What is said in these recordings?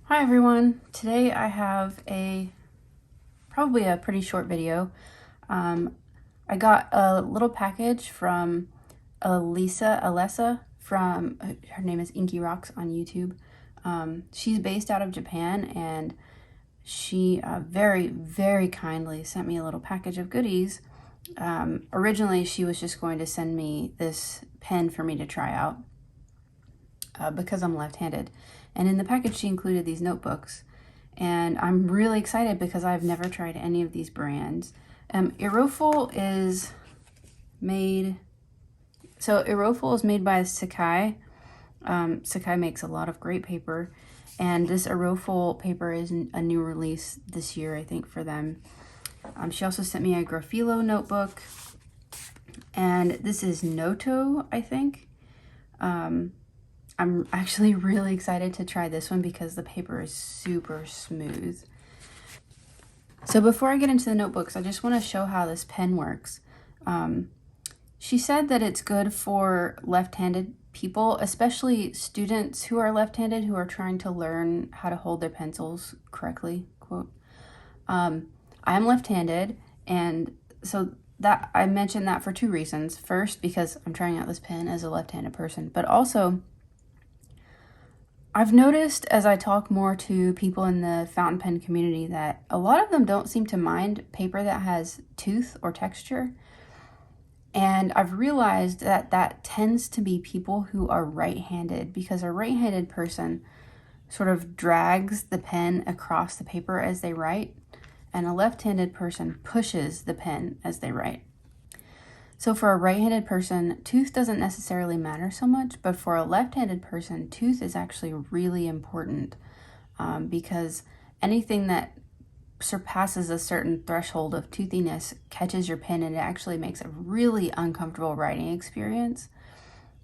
Hi everyone. Today I have probably a pretty short video. I got a little package from Alessa from, her name is Inky Rocks on YouTube. She's based out of Japan, and she very, very kindly sent me a little package of goodies. Originally she was just going to send me this pen for me to try out because I'm left-handed. And in the package she included these notebooks. And I'm really excited because I've never tried any of these brands. Iroful is made by Sakai. Sakai makes a lot of great paper, and this Iroful paper is a new release this year, I think, for them. She also sent me a Graphilo notebook, and this is Nouto, I think. I'm actually really excited to try this one because the paper is super smooth. So before I get into the notebooks, I just want to show how this pen works. She said that it's good for left-handed people, especially students who are left-handed who are trying to learn how to hold their pencils correctly, quote. I'm left-handed, and so that I mentioned that for two reasons. First, because I'm trying out this pen as a left-handed person, but also I've noticed as I talk more to people in the fountain pen community that a lot of them don't seem to mind paper that has tooth or texture. And I've realized that that tends to be people who are right-handed, because a right-handed person sort of drags the pen across the paper as they write, and a left-handed person pushes the pen as they write. So for a right-handed person, tooth doesn't necessarily matter so much, but for a left-handed person, tooth is actually really important because anything that surpasses a certain threshold of toothiness catches your pen, and it actually makes a really uncomfortable writing experience.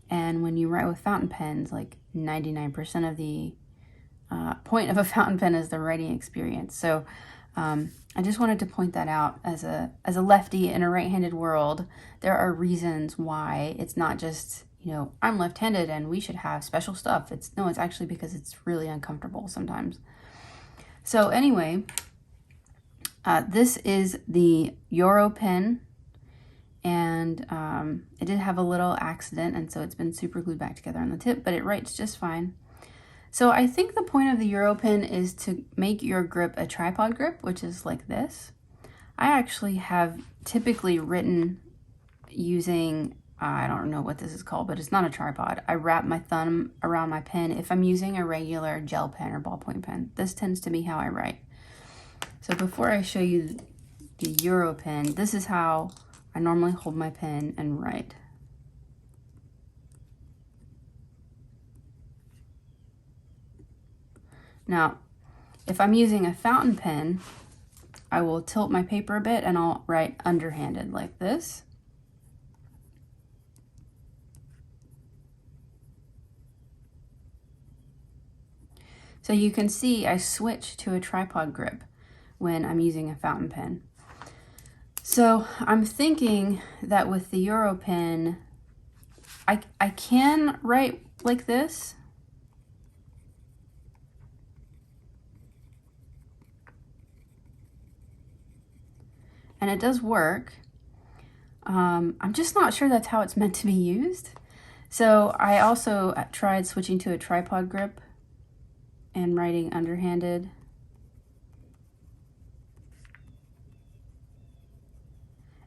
And when you write with fountain pens, like 99% of the point of a fountain pen is the writing experience. So I just wanted to point that out as a lefty in a right-handed world. There are reasons why it's not just, I'm left-handed and we should have special stuff. It's actually because it's really uncomfortable sometimes. So anyway, this is the Euro pen, and it did have a little accident, and so it's been super glued back together on the tip, but it writes just fine. So I think the point of the Euro pen is to make your grip a tripod grip, which is like this. I actually have typically written using, I don't know what this is called, but it's not a tripod. I wrap my thumb around my pen if I'm using a regular gel pen or ballpoint pen. This tends to be how I write. So before I show you the Euro pen, this is how I normally hold my pen and write. Now, if I'm using a fountain pen, I will tilt my paper a bit and I'll write underhanded like this. So you can see I switch to a tripod grip when I'm using a fountain pen. So I'm thinking that with the Euro pen, I can write like this. And it does work. I'm just not sure that's how it's meant to be used. So I also tried switching to a tripod grip and writing underhanded.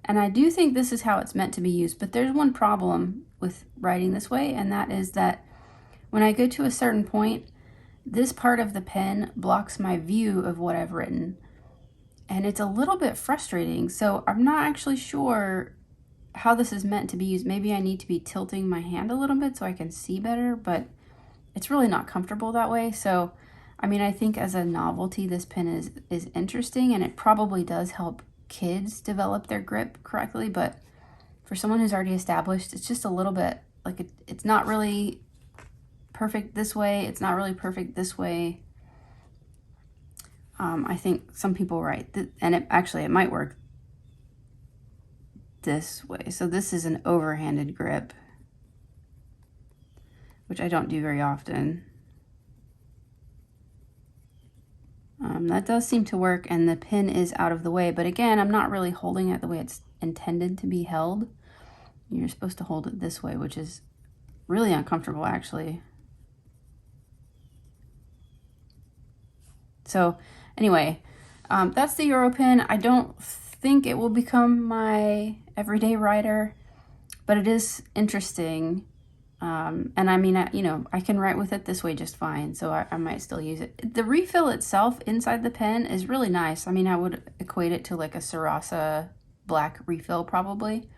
And I do think this is how it's meant to be used, but there's one problem with writing this way, and that is that when I go to a certain point, this part of the pen blocks my view of what I've written. And it's a little bit frustrating. So I'm not actually sure how this is meant to be used. Maybe I need to be tilting my hand a little bit so I can see better, but it's really not comfortable that way. So, I mean, I think as a novelty, this pen is interesting, and it probably does help kids develop their grip correctly. But for someone who's already established, it's just a little bit like it's not really perfect this way. It's not really perfect this way. I think some people write, and it might work this way. So this is an overhanded grip, which I don't do very often. That does seem to work, and the pin is out of the way, but again, I'm not really holding it the way it's intended to be held. You're supposed to hold it this way, which is really uncomfortable actually. So anyway, that's the Euro pen. I don't think it will become my everyday writer, but it is interesting. And I mean, you know, I can write with it this way just fine, so I might still use it. The refill itself inside the pen is really nice. I mean, I would equate it to like a Sarasa black refill probably.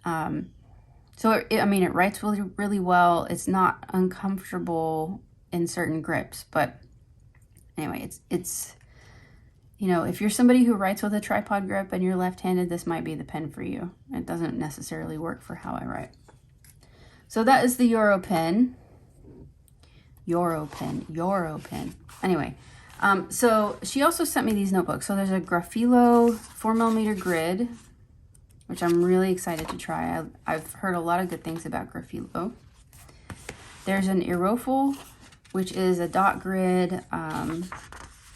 So I mean, it writes really, really well. It's not uncomfortable in certain grips, but anyway, it's you know, if you're somebody who writes with a tripod grip and you're left-handed, this might be the pen for you. It doesn't necessarily work for how I write. So that is the Euro pen. Euro pen. Anyway, so she also sent me these notebooks. So there's a Graphilo 4mm grid, which I'm really excited to try. I've heard a lot of good things about Graphilo. There's an Iroful, which is a dot grid,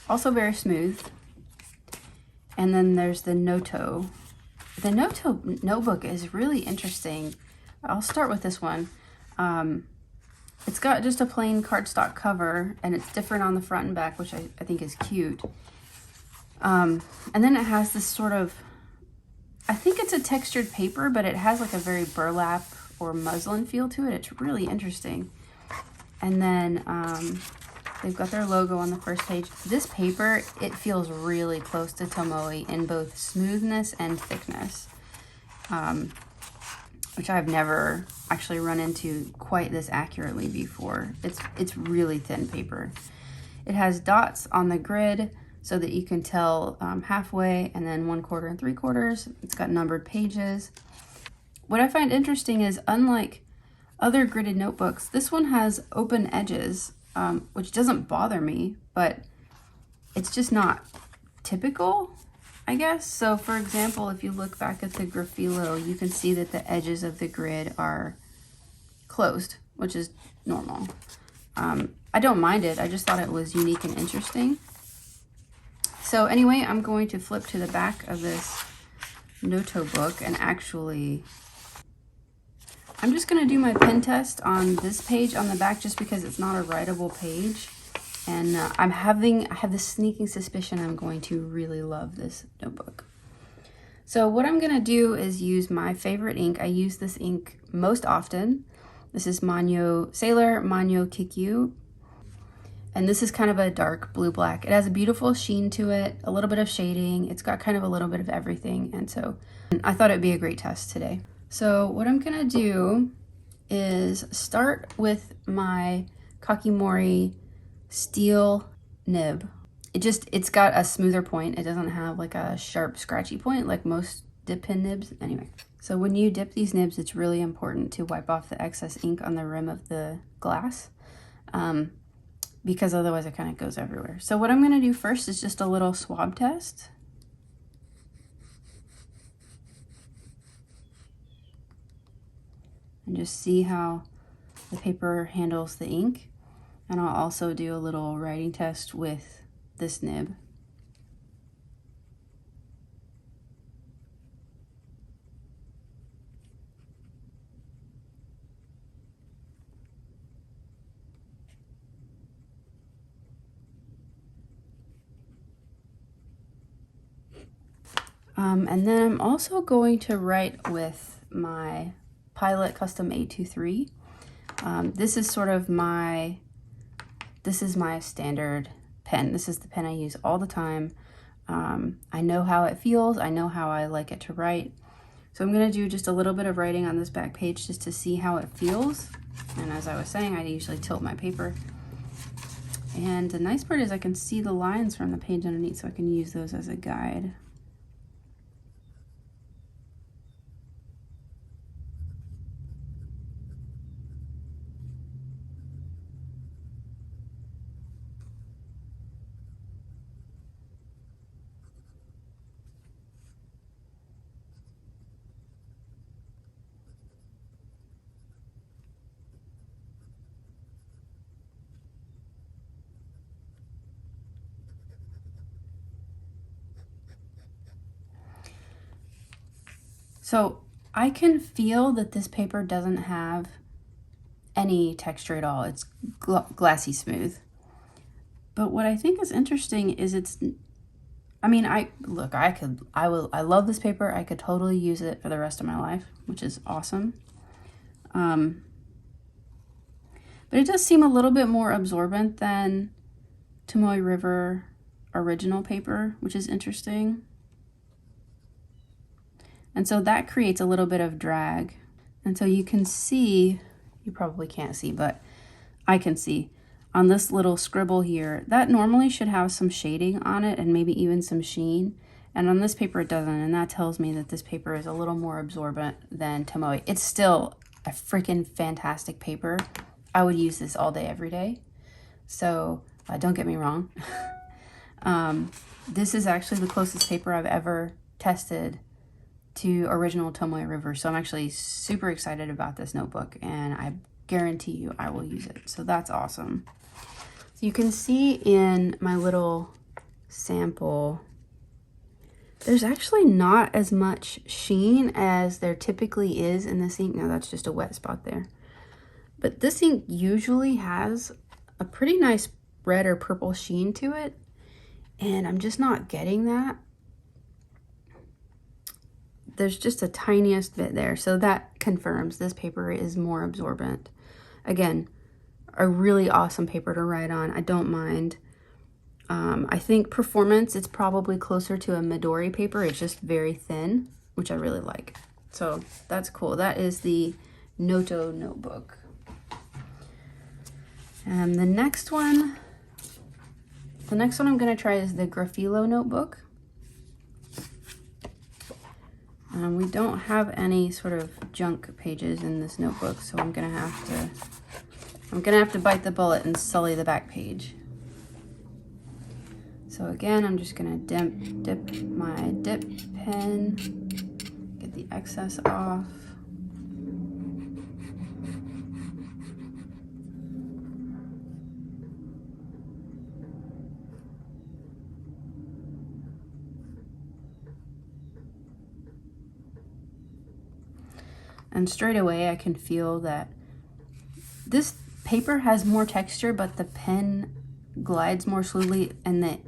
also very smooth. And then there's the Nouto. The Nouto notebook is really interesting. I'll start with this one. It's got just a plain cardstock cover, and it's different on the front and back, which I think is cute. And then it has this sort of, I think it's a textured paper, but it has like a very burlap or muslin feel to it. It's really interesting. And then they've got their logo on the first page. This paper, it feels really close to Tomoe in both smoothness and thickness, which I've never actually run into quite this accurately before. It's really thin paper. It has dots on the grid so that you can tell halfway, and then 1/4 and 3/4. It's got numbered pages. What I find interesting is, unlike other gridded notebooks, this one has open edges, which doesn't bother me, but it's just not typical, I guess. So for example, if you look back at the Graphilo, you can see that the edges of the grid are closed, which is normal. I don't mind it. I just thought it was unique and interesting. So anyway, I'm going to flip to the back of this Nouto book, and actually, I'm just going to do my pen test on this page on the back just because it's not a writable page. And I have this sneaking suspicion I'm going to really love this notebook. So what I'm going to do is use my favorite ink. I use this ink most often. This is Sailor Manyo Kikyu. And this is kind of a dark blue-black. It has a beautiful sheen to it, a little bit of shading. It's got kind of a little bit of everything. And so I thought it'd be a great test today. So what I'm gonna do is start with my Kakimori steel nib. It's got a smoother point. It doesn't have like a sharp, scratchy point like most dip pen nibs. Anyway, so when you dip these nibs, it's really important to wipe off the excess ink on the rim of the glass, because otherwise it kind of goes everywhere. So what I'm gonna do first is just a little swab test. And just see how the paper handles the ink. And I'll also do a little writing test with this nib. And then I'm also going to write with my Pilot Custom 823. This is sort of my standard pen. This is the pen I use all the time. I know how it feels. I know how I like it to write. So I'm gonna do just a little bit of writing on this back page just to see how it feels. And as I was saying, I usually tilt my paper. And the nice part is I can see the lines from the page underneath, so I can use those as a guide. So I can feel that this paper doesn't have any texture at all. It's glassy smooth. But what I think is interesting is I mean, I love this paper. I could totally use it for the rest of my life, which is awesome. But it does seem a little bit more absorbent than Tomoe River original paper, which is interesting. And so that creates a little bit of drag. And so you can see, you probably can't see, but I can see on this little scribble here, that normally should have some shading on it and maybe even some sheen. And on this paper it doesn't, and that tells me that this paper is a little more absorbent than Tomoe. It's still a freaking fantastic paper. I would use this all day, every day. So don't get me wrong. This is actually the closest paper I've ever tested to original Tomoe River. So I'm actually super excited about this notebook, and I guarantee you I will use it. So that's awesome. So you can see in my little sample, there's actually not as much sheen as there typically is in this ink. Now that's just a wet spot there. But this ink usually has a pretty nice red or purple sheen to it, and I'm just not getting that. There's just a tiniest bit there, so that confirms this paper is more absorbent. Again, a really awesome paper to write on. I don't mind. I think performance, it's probably closer to a Midori paper. It's just very thin, which I really like. So that's cool. That is the Nouto Notebook. And the next one I'm gonna try is the Graphilo Notebook. We don't have any sort of junk pages in this notebook, so I'm gonna have to bite the bullet and sully the back page. So again, I'm just gonna dip my dip pen, get the excess off. And straight away I can feel that this paper has more texture, but the pen glides more smoothly, and the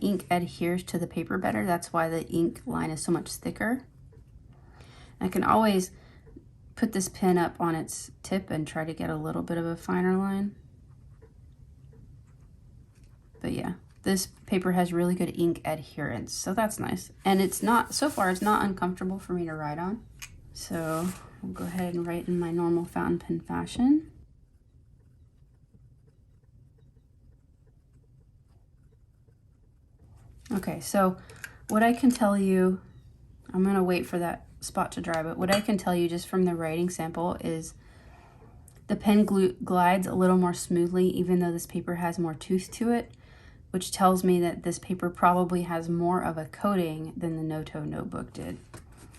ink adheres to the paper better. That's why the ink line is so much thicker. I can always put this pen up on its tip and try to get a little bit of a finer line. But yeah, this paper has really good ink adherence, so that's nice. And it's not, so far, it's not uncomfortable for me to write on. So I'll go ahead and write in my normal fountain pen fashion. Okay, so what I can tell you, I'm gonna wait for that spot to dry, but what I can tell you just from the writing sample is the pen glides a little more smoothly, even though this paper has more tooth to it, which tells me that this paper probably has more of a coating than the Nouto Notebook did.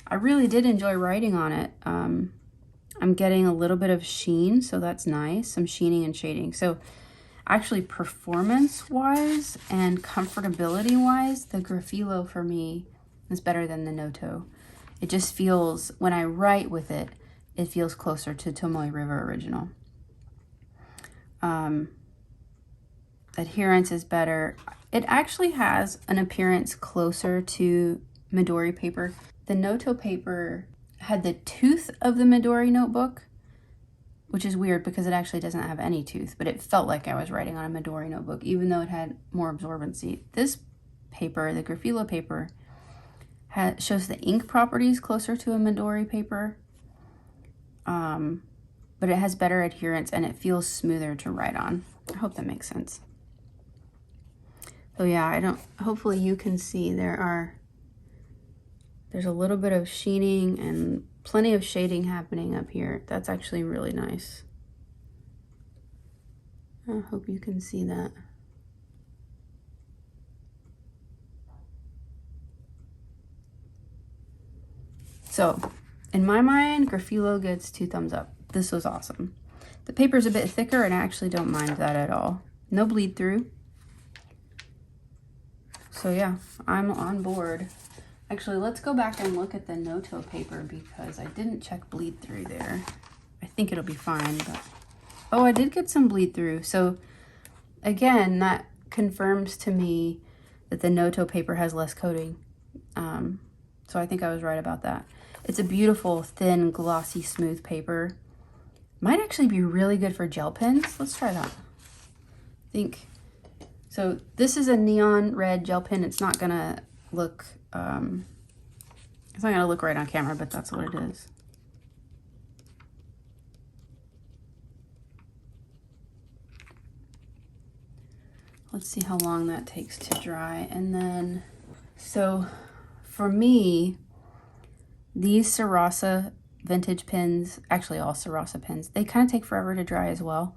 I really did enjoy writing on it. I'm getting a little bit of sheen, so that's nice, some sheening and shading. So actually performance-wise and comfortability-wise, the Graphilo for me is better than the Nouto. It just feels, when I write with it, it feels closer to Tomoe River Original. Adherence is better. It actually has an appearance closer to Midori paper. The Nouto paper had the tooth of the Midori notebook, which is weird because it actually doesn't have any tooth, but it felt like I was writing on a Midori notebook, even though it had more absorbency. This paper, the Graphilo paper, shows the ink properties closer to a Midori paper, but it has better adherence and it feels smoother to write on. I hope that makes sense. So yeah, hopefully you can see there's a little bit of sheening and plenty of shading happening up here. That's actually really nice. I hope you can see that. So, in my mind, Graphilo gets 2 thumbs up. This was awesome. The paper's a bit thicker and I actually don't mind that at all. No bleed through. So yeah, I'm on board Actually, let's go back and look at the Nouto paper because I didn't check bleed through there. I think it'll be fine, but... Oh, I did get some bleed through. So again, that confirms to me that the Nouto paper has less coating. So I think I was right about that. It's a beautiful, thin, glossy, smooth paper. Might actually be really good for gel pens. Let's try that. I think. So this is a neon red gel pen. It's not gonna look, it's not gonna look right on camera, but that's what it is. Let's see how long that takes to dry. And then, so for me, these Sarasa vintage pens, actually all Sarasa pens, they kind of take forever to dry as well.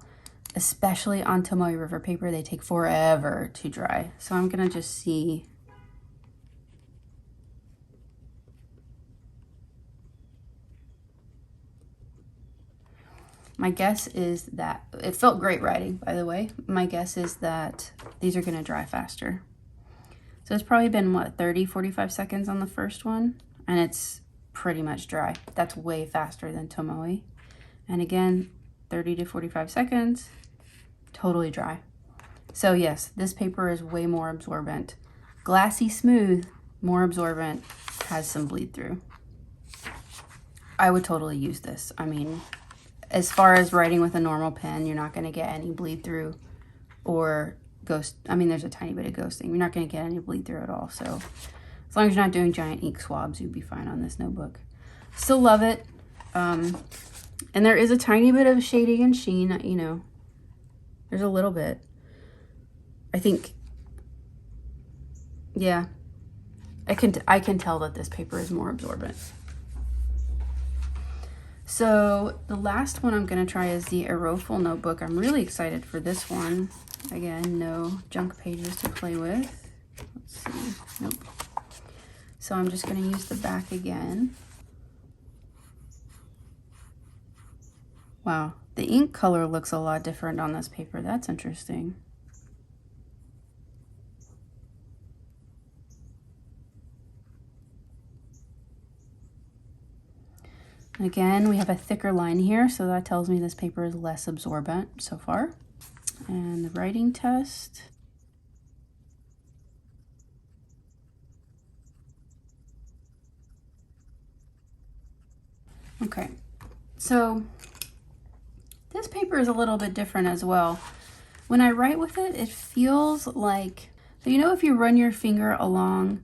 Especially on Tomoe River paper, they take forever to dry. So I'm gonna just see. My guess is that, it felt great writing, by the way. My guess is that these are gonna dry faster. So it's probably been, what, 30, 45 seconds on the first one, and it's pretty much dry. That's way faster than Tomoe. And again, 30 to 45 seconds, totally dry. So yes, this paper is way more absorbent. Glassy smooth, more absorbent, has some bleed through. I would totally use this. I mean, as far as writing with a normal pen, you're not gonna get any bleed through or ghost. I mean, there's a tiny bit of ghosting. You're not gonna get any bleed through at all. So as long as you're not doing giant ink swabs, you'd be fine on this notebook. Still love it. And there is a tiny bit of shading and sheen, you know, there's a little bit. I think, yeah, I can tell that this paper is more absorbent. So the last one I'm gonna try is the Iroful notebook. I'm really excited for this one. Again, no junk pages to play with. Let's see, nope. So I'm just gonna use the back again. Wow, the ink color looks a lot different on this paper. That's interesting. Again, we have a thicker line here, so that tells me this paper is less absorbent so far. And the writing test. Okay, so this paper is a little bit different as well. When I write with it, it feels like, so you know if you run your finger along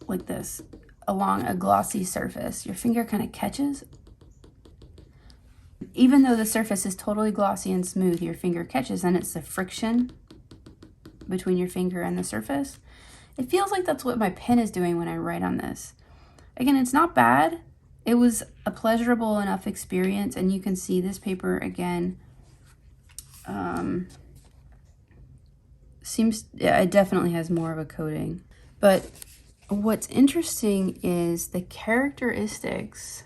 like this, along a glossy surface, your finger kind of catches. Even though the surface is totally glossy and smooth, your finger catches, and it's the friction between your finger and the surface. It feels like that's what my pen is doing when I write on this. Again, it's not bad. It was a pleasurable enough experience, and you can see this paper again. Yeah, it definitely has more of a coating. But what's interesting is the characteristics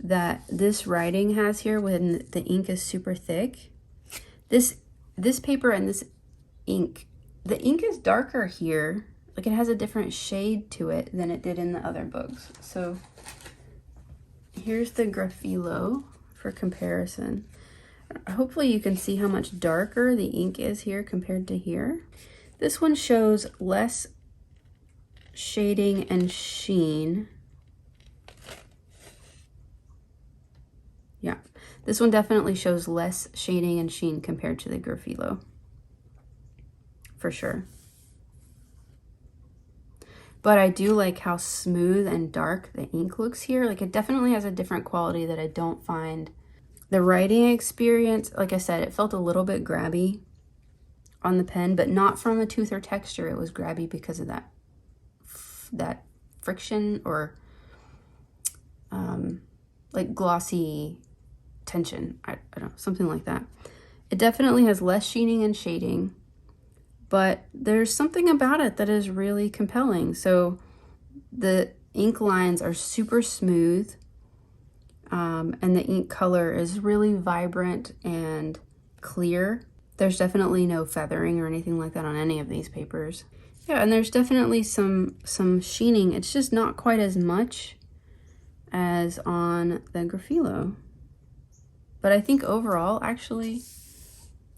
that this writing has here when the ink is super thick. This paper and this ink, the ink is darker here. Like it has a different shade to it than it did in the other books. So here's the Graphilo for comparison. Hopefully you can see how much darker the ink is here compared to here. This one shows less shading and sheen. Yeah, this one definitely shows less shading and sheen compared to the Graphilo, for sure. But I do like how smooth and dark the ink looks here. Like it definitely has a different quality that I don't find. The writing experience, like I said, it felt a little bit grabby on the pen, but not from a tooth or texture. It was grabby because of that friction or like glossy tension. I don't know, something like that. It definitely has less sheening and shading, but there's something about it that is really compelling. So the ink lines are super smooth, and the ink color is really vibrant and clear. There's definitely no feathering or anything like that on any of these papers. Yeah, and there's definitely some sheening. It's just not quite as much as on the Graphilo. But I think overall, actually,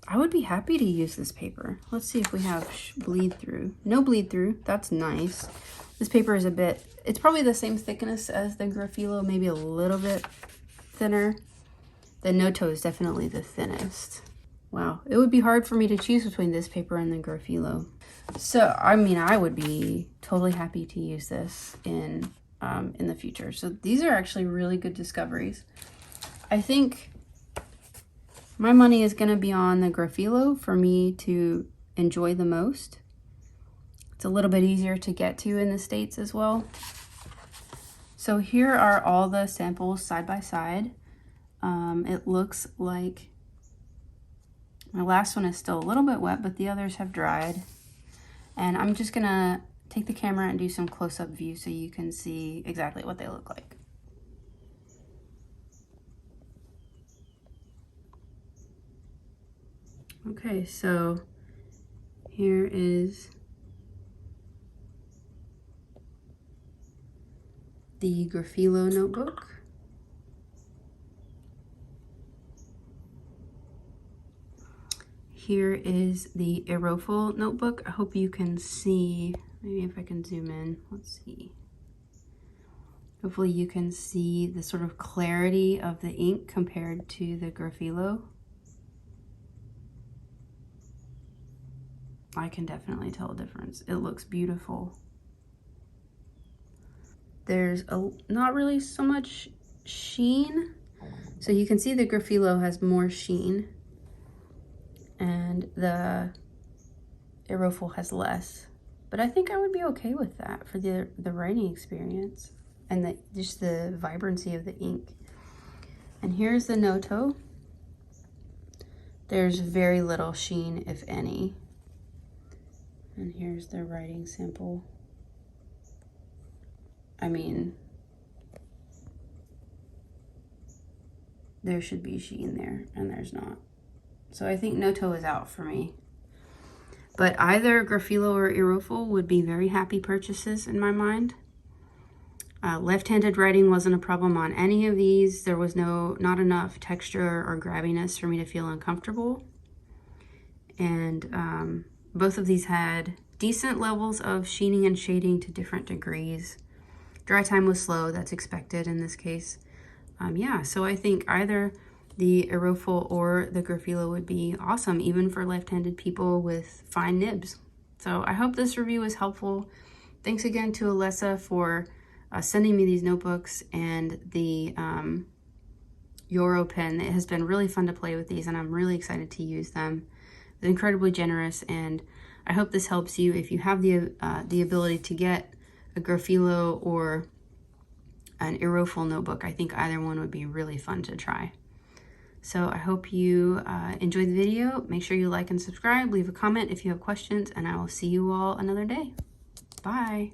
I would be happy to use this paper. Let's see if we have bleed through. No bleed through, that's nice. This paper is it's probably the same thickness as the Graphilo, maybe a little bit thinner. The Nouto is definitely the thinnest. Wow, it would be hard for me to choose between this paper and the Graphilo. So, I mean, I would be totally happy to use this in the future. So these are actually really good discoveries. I think my money is going to be on the Graphilo for me to enjoy the most. It's a little bit easier to get to in the States as well. So here are all the samples side by side. It looks like my last one is still a little bit wet, but the others have dried. And I'm just gonna take the camera and do some close-up view so you can see exactly what they look like. Okay, so here is the Graphilo notebook. Here is the Iroful notebook. I hope you can see, maybe if I can zoom in, let's see. Hopefully you can see the sort of clarity of the ink compared to the Graphilo. I can definitely tell a difference. It looks beautiful. There's not really so much sheen. So you can see the Graphilo has more sheen and the Iroful has less. But I think I would be okay with that for the writing experience and just the vibrancy of the ink. And here's the Nouto. There's very little sheen, if any. And here's the writing sample. I mean, there should be sheen there, and there's not. So I think Nouto is out for me. But either Graphilo or Iroful would be very happy purchases in my mind. Left-handed writing wasn't a problem on any of these. There was not enough texture or grabbiness for me to feel uncomfortable. And both of these had decent levels of sheening and shading to different degrees. Dry time was slow, that's expected in this case. Yeah, so I think either the Iroful or the Graphilo would be awesome, even for left-handed people with fine nibs. So I hope this review was helpful. Thanks again to Alessa for sending me these notebooks and the Graphilo pen. It has been really fun to play with these, and I'm really excited to use them. It's incredibly generous, and I hope this helps you if you have the ability to get a Graphilo or an Iroful notebook. I think either one would be really fun to try. So I hope you enjoyed the video. Make sure you like and subscribe, leave a comment if you have questions, and I will see you all another day. Bye.